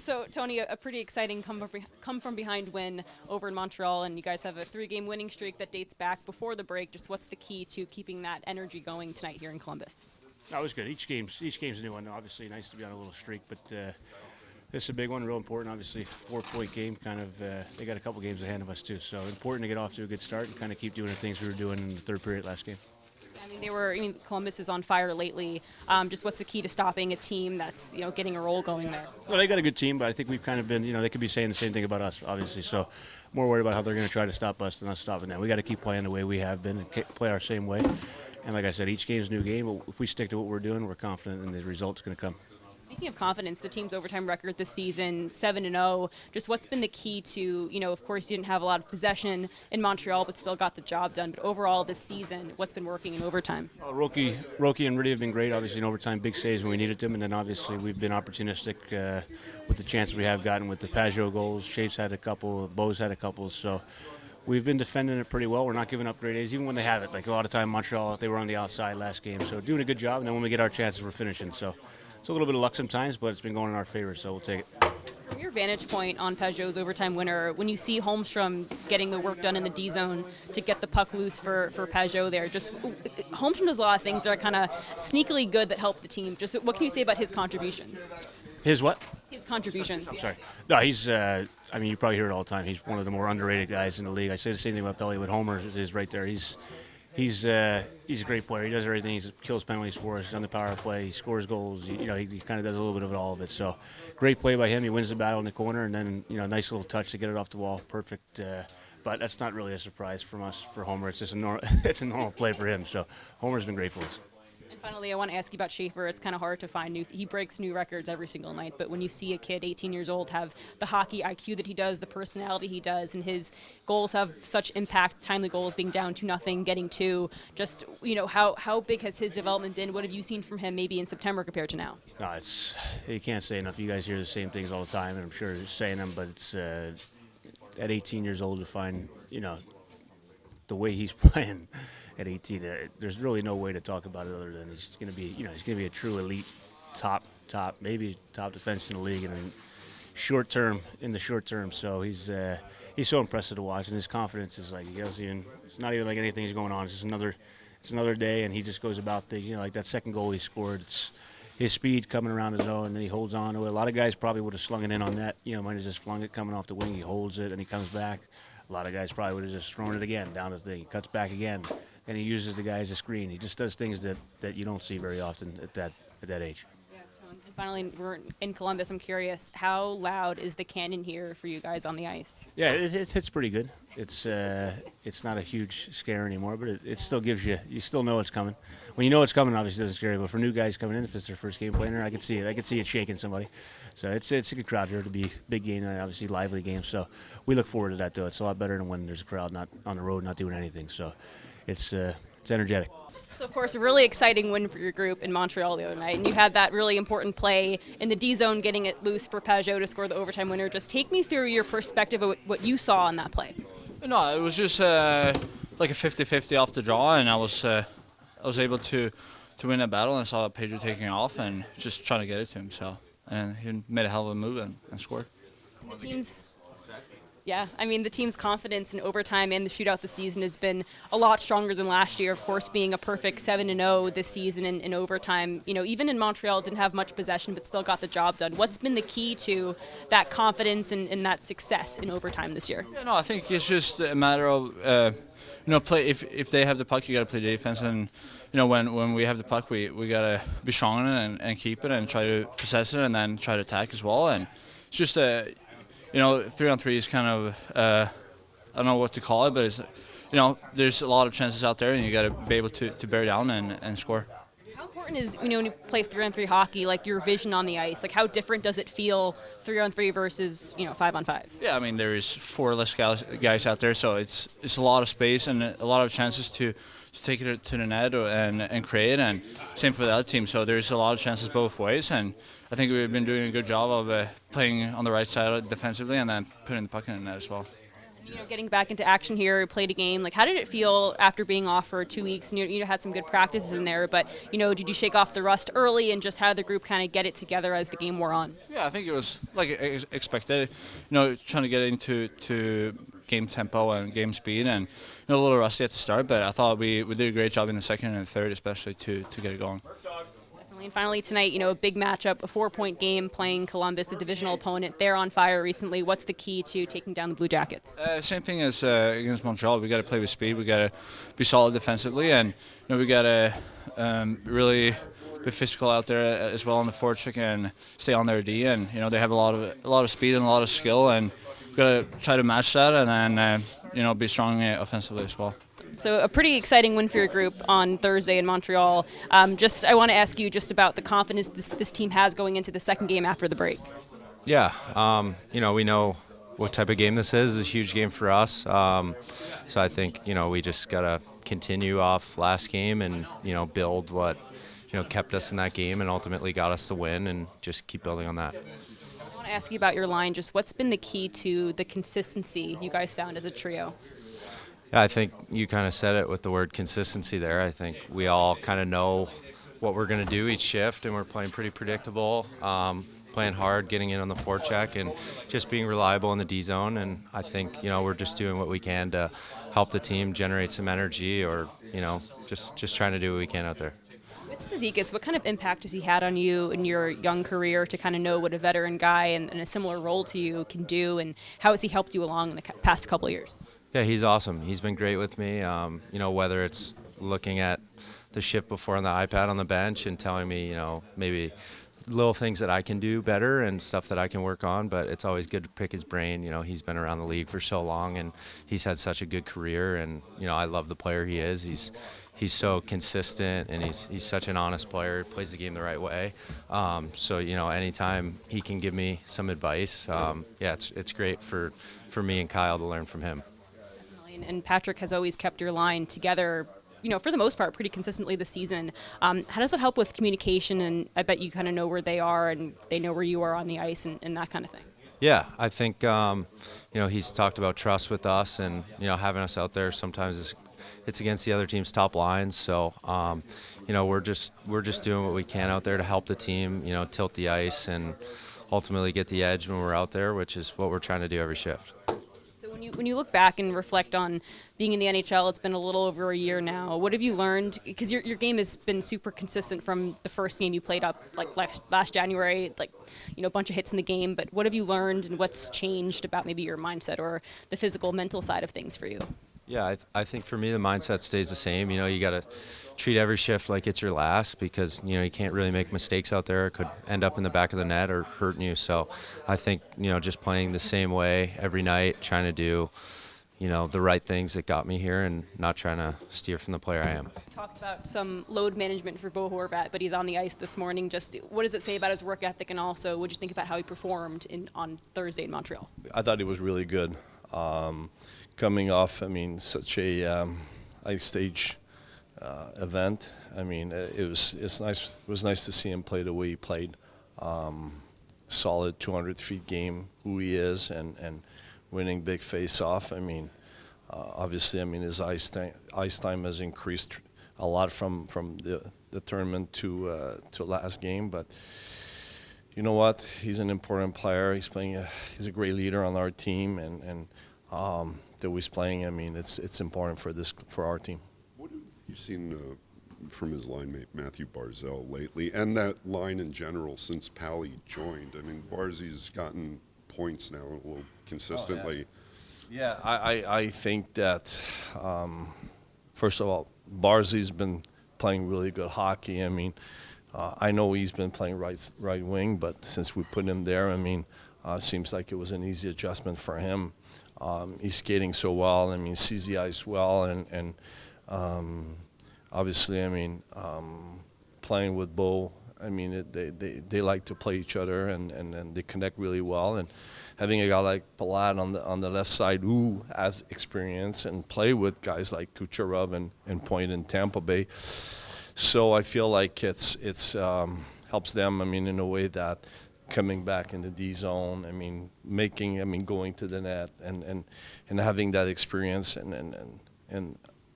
So, Tony, a pretty exciting come from behind win over in Montreal, and you guys have a 3-game winning streak that dates back before the break. Just what's the key to keeping that energy going tonight here in Columbus? That was good. Each game's a new one. Obviously, nice to be on a little streak, but this is a big one, real important. Obviously, 4-point game. They got a couple games ahead of us too, so important to get off to a good start and kind of keep doing the things we were doing in the third period last game. Columbus is on fire lately. Just what's the key to stopping a team that's getting a roll going there? Well, they got a good team, but I think we've kind of been, they could be saying the same thing about us, obviously. So more worried about how they're going to try to stop us than us stopping them. We got to keep playing the way we have been and play our same way. And like I said, each game's a new game. But if we stick to what we're doing, we're confident in the results going to come. Speaking of confidence, the team's overtime record this season, 7-0. Just what's been the key to, of course, you didn't have a lot of possession in Montreal, but still got the job done. But overall this season, what's been working in overtime? Roki and Rudy have been great, obviously, in overtime, big saves when we needed them. And then, obviously, we've been opportunistic with the chances we have gotten with the Pajot goals. Shafe's had a couple, Bo's had a couple. So we've been defending it pretty well. We're not giving up great A's, even when they have it. Like a lot of time, Montreal, they were on the outside last game. So doing a good job. And then when we get our chances, we're finishing. So it's a little bit of luck sometimes, but it's been going in our favor, so we'll take it. From your vantage point on Pajot's overtime winner, when you see Holmstrom getting the work done in the D zone to get the puck loose for Pajot there, just Holmstrom does a lot of things that are kind of sneakily good that help the team. Just what can you say about his contributions? His what? His contributions. I'm sorry. No, he's, you probably hear it all the time. He's one of the more underrated guys in the league. I say the same thing about Pelly, but Homer is right there. He's a great player. He does everything. He kills penalties for us. He's on the power play. He scores goals. He kind of does a little bit of all of it. So great play by him. He wins the battle in the corner, and then nice little touch to get it off the wall. Perfect. But that's not really a surprise from us for Homer. It's just it's a normal play for him. So Homer's been great for us. Finally, I want to ask you about Schaefer. It's kind of hard to find he breaks new records every single night, but when you see a kid 18 years old have the hockey IQ that he does, the personality he does, and his goals have such impact, timely goals being down 2-0, getting 2, just, how big has his development been? What have you seen from him maybe in September compared to now? No, you can't say enough. You guys hear the same things all the time, and I'm sure you're saying them, but it's at 18 years old to find, the way he's playing at 18, there's really no way to talk about it other than he's going to be a true elite top, maybe top defense in the league in the short term. So he's so impressive to watch, and his confidence is like it's not even like anything's going on. It's another day, and he just goes about like that second goal he scored. It's his speed coming around the zone, and then he holds on to it. A lot of guys probably would have slung it in on net. Might have just flung it coming off the wing. He holds it, and he comes back. A lot of guys probably would have just thrown it again down the thing. He cuts back again, and he uses the guy as a screen. He just does things that you don't see very often at that age. Yeah. And finally, we're in Columbus. I'm curious, how loud is the cannon here for you guys on the ice? Yeah, it hits pretty good. It's not a huge scare anymore, but it still gives you still know it's coming. When you know it's coming, obviously it doesn't scare you. But for new guys coming in, if it's their first game playing there, I can see it. I can see it shaking somebody. So it's a good crowd here to be big game, obviously lively game. So we look forward to that though. It's a lot better than when there's a crowd not on the road, not doing anything. So it's energetic. So, of course, a really exciting win for your group in Montreal the other night. And you had that really important play in the D zone, getting it loose for Pajot to score the overtime winner. Just take me through your perspective of what you saw on that play. No, it was just like a 50-50 off the draw, and I was able to win that battle, and I saw Pajot taking off and just trying to get it to him. So, and he made a hell of a move and scored. The team's confidence in overtime and the shootout this season has been a lot stronger than last year. Of course, being a perfect 7-0 this season in overtime. Even in Montreal, didn't have much possession, but still got the job done. What's been the key to that confidence and that success in overtime this year? Yeah, no, I think it's just a matter of play. If they have the puck, you got to play defense, and when we have the puck, we got to be strong in it and keep it and try to possess it and then try to attack as well. And it's just 3-on-3 is kind of, I don't know what to call it, but it's, there's a lot of chances out there, and you got to be able to bear down and score. How important is, when you play 3-on-3 hockey, like your vision on the ice? Like, how different does it feel 3-on-3 versus, 5-on-5? Yeah, there is 4 less guys out there, so it's a lot of space and a lot of chances to take it to the net and create, and same for the other team. So there's a lot of chances both ways, and I think we've been doing a good job of playing on the right side defensively and then putting the puck in the net as well. Getting back into action here, played a game. Like, how did it feel after being off for 2 weeks? And you had some good practices in there, but did you shake off the rust early, and just how did the group kind of get it together as the game wore on? Yeah, I think it was like expected. Trying to get into game tempo and game speed, and a little rusty at the start, but I thought we did a great job in the second and third, especially to get it going. And finally tonight, a big matchup, a 4-point game playing Columbus, a divisional opponent. They're on fire recently. What's the key to taking down the Blue Jackets? Same thing as against Montreal. We got to play with speed. We got to be solid defensively, and we got to really be physical out there as well on the forecheck and stay on their D. And they have a lot of speed and a lot of skill, and we got to try to match that, and then be strong offensively as well. So a pretty exciting win for your group on Thursday in Montreal. I want to ask you just about the confidence this team has going into the second game after the break. Yeah, we know what type of game this is. It's a huge game for us. So I think, we just got to continue off last game and, build what, kept us in that game and ultimately got us the win, and just keep building on that. I want to ask you about your line. Just what's been the key to the consistency you guys found as a trio? Yeah, I think you kind of said it with the word consistency there. I think we all kind of know what we're going to do each shift, and we're playing pretty predictable, playing hard, getting in on the forecheck, and just being reliable in the D zone. And I think, we're just doing what we can to help the team generate some energy, or, just trying to do what we can out there. With Cizikas, what kind of impact has he had on you in your young career to kind of know what a veteran guy in a similar role to you can do, and how has he helped you along in the past couple of years? Yeah, he's awesome. He's been great with me. Whether it's looking at the shift before on the iPad on the bench and telling me, maybe little things that I can do better and stuff that I can work on, but it's always good to pick his brain. He's been around the league for so long, and he's had such a good career, and, I love the player he is. He's so consistent, and he's such an honest player. He plays the game the right way. So, anytime he can give me some advice, it's great for me and Kyle to learn from him. And Patrick has always kept your line together, for the most part, pretty consistently this season. How does that help with communication? And I bet you kind of know where they are, and they know where you are on the ice, and that kind of thing. Yeah, I think, he's talked about trust with us, and, having us out there sometimes it's against the other team's top lines. So, we're just doing what we can out there to help the team, tilt the ice and ultimately get the edge when we're out there, which is what we're trying to do every shift. When you look back and reflect on being in the NHL, it's been a little over a year now. What have you learned? Because your game has been super consistent from the first game you played up, like last January, a bunch of hits in the game. But what have you learned, and what's changed about maybe your mindset or the physical, mental side of things for you? Yeah, I think for me the mindset stays the same. You got to treat every shift like it's your last, because you can't really make mistakes out there. It could end up in the back of the net or hurting you. So I think just playing the same way every night, trying to do the right things that got me here, and not trying to steer from the player I am. Talked about some load management for Bo Horvat, but he's on the ice this morning. Just what does it say about his work ethic, and also what did you think about how he performed on Thursday in Montreal? I thought he was really good. Coming off, such a high stage event. It's nice. It was nice to see him play the way he played. Solid 200 feet game, who he is, and winning big face-off. Obviously, his ice time has increased a lot from the tournament to last game. But you know what? He's an important player. He's a great leader on our team, and that he's playing. It's important for our team. What have you seen from his line mate Matthew Barzal lately, and that line in general since Pally joined? Barzy's gotten points now a little consistently. Oh, yeah, I think that first of all, Barzy's been playing really good hockey. I know he's been playing right wing, but since we put him there, it seems like it was an easy adjustment for him. He's skating so well. Sees the ice well, and obviously, playing with Bo. They like to play each other, and they connect really well. And having a guy like Palat on the left side who has experience and play with guys like Kucherov and Point in Tampa Bay, so I feel like it's helps them. In a way that coming back in the D zone. I mean, going to the net and having that experience and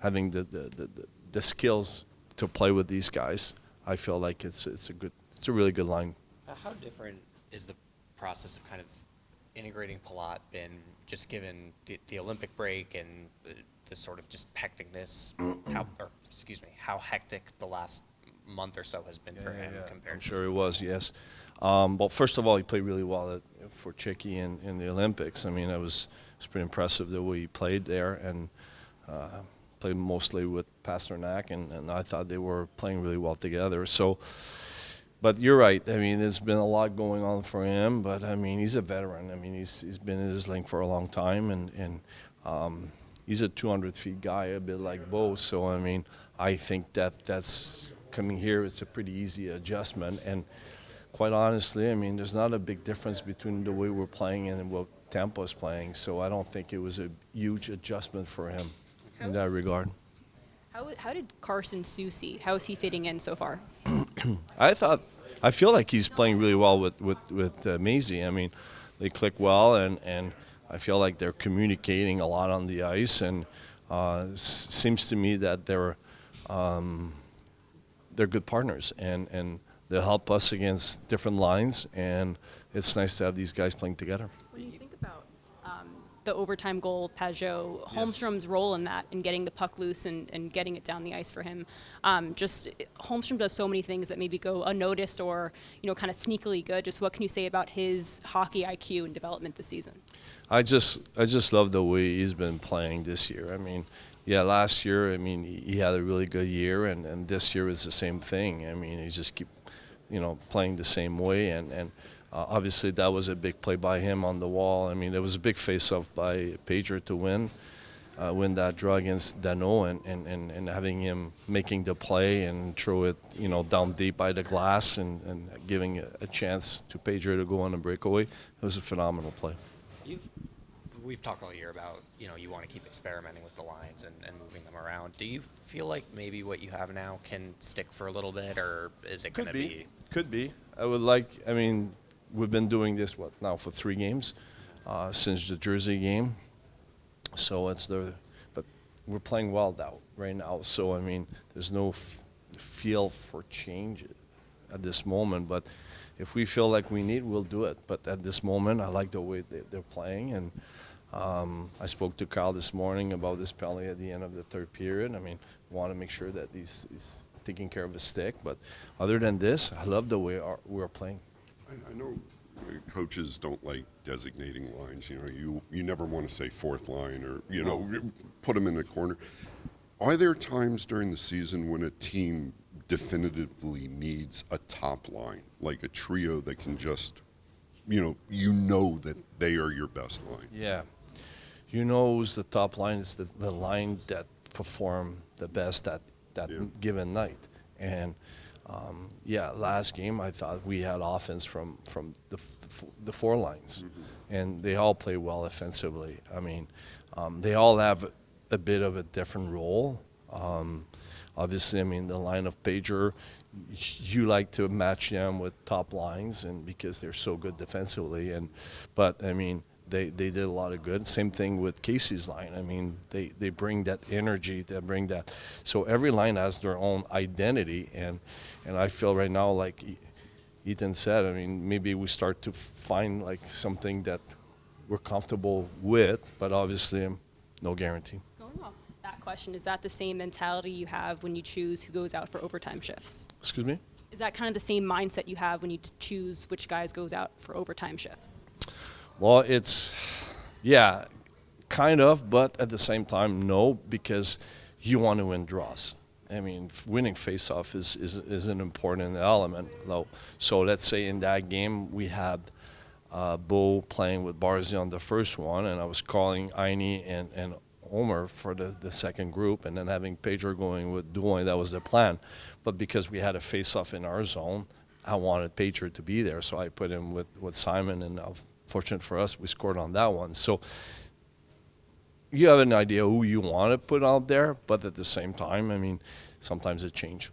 having the skills to play with these guys. I feel like it's a really good line. How different is the process of kind of integrating Palat been, just given the Olympic break and the sort of just hecticness, how hectic the last month or so has been for him compared I'm to... sure it was, yes. Well, first of all, he played really well for Czechia in the Olympics. I mean, it was pretty impressive the way he played there, and played mostly with Pasternak, and I thought they were playing really well together. So, but you're right. I mean, there's been a lot going on for him, but I mean, he's a veteran. I mean, he's been in this league for a long time, and he's a 200 feet guy, a bit like Bo. So, I mean, I think that's coming here. It's a pretty easy adjustment, and quite honestly, I mean, there's not a big difference between the way we're playing and what Tampa is playing. So I don't think it was a huge adjustment for him in that regard. How did Carson Soucy, how is he fitting in so far? I feel like he's playing really well with Maisie. I mean, they click well, and I feel like they're communicating a lot on the ice, and seems to me that they're good partners, and they'll help us against different lines, and it's nice to have these guys playing together. What do you think about the overtime goal, Pajot, Holmstrom's role in that, and getting the puck loose and getting it down the ice for him? Holmstrom does so many things that maybe go unnoticed or, kind of sneakily good. Just what can you say about his hockey IQ and development this season? I just love the way he's been playing this year. I mean, last year, I mean, he had a really good year, and this year is the same thing. I mean, he just keep, playing the same way, and obviously that was a big play by him on the wall. I mean, there was a big face-off by Pager to win that draw against Dano, and having him making the play and throw it, down deep by the glass and giving a chance to Pager to go on a breakaway. It was a phenomenal play. We've talked all year about, you want to keep experimenting with the lines and moving them around. Do you feel like maybe what you have now can stick for a little bit, or is it going to be? Could be. We've been doing this, now for 3 games, since the Jersey game. So but we're playing well right now. So, I mean, there's no feel for change at this moment. But if we feel like we need, we'll do it. But at this moment, I like the way they're playing. And I spoke to Kyle this morning about this penalty at the end of the third period. I mean, want to make sure that he's taking care of his stick. But other than this, I love the way we're playing. I know coaches don't like designating lines. You never want to say fourth line or put them in the corner. Are there times during the season when a team definitively needs a top line, like a trio that can just, that they are your best line? Yeah, who's the top line is the line that perform the best that given night. And last game I thought we had offense from the 4 lines, and they all play well offensively. I mean, they all have a bit of a different role. Obviously, I mean, the line of Pager, you like to match them with top lines, and because they're so good defensively. But I mean, they did a lot of good. Same thing with Casey's line. I mean, they bring that energy, they bring that. So every line has their own identity, and I feel right now, like Ethan said, I mean, maybe we start to find like something that we're comfortable with, but obviously no guarantee. Going off that question, is that the same mentality you have when you choose who goes out for overtime shifts? Excuse me? Is that kind of the same mindset you have when you choose which guys goes out for overtime shifts? Well, it's, kind of, but at the same time, no, because you want to win draws. I mean, winning faceoff is an important element, though. So let's say in that game we had Bo playing with Barzy on the first one, and I was calling Aini and Omer for the second group, and then having Pedro going with Drouin. That was the plan. But because we had a face-off in our zone, I wanted Pedro to be there, so I put him with Simon, and fortunate for us, we scored on that one. So you have an idea who you want to put out there, but at the same time, I mean, sometimes it changes.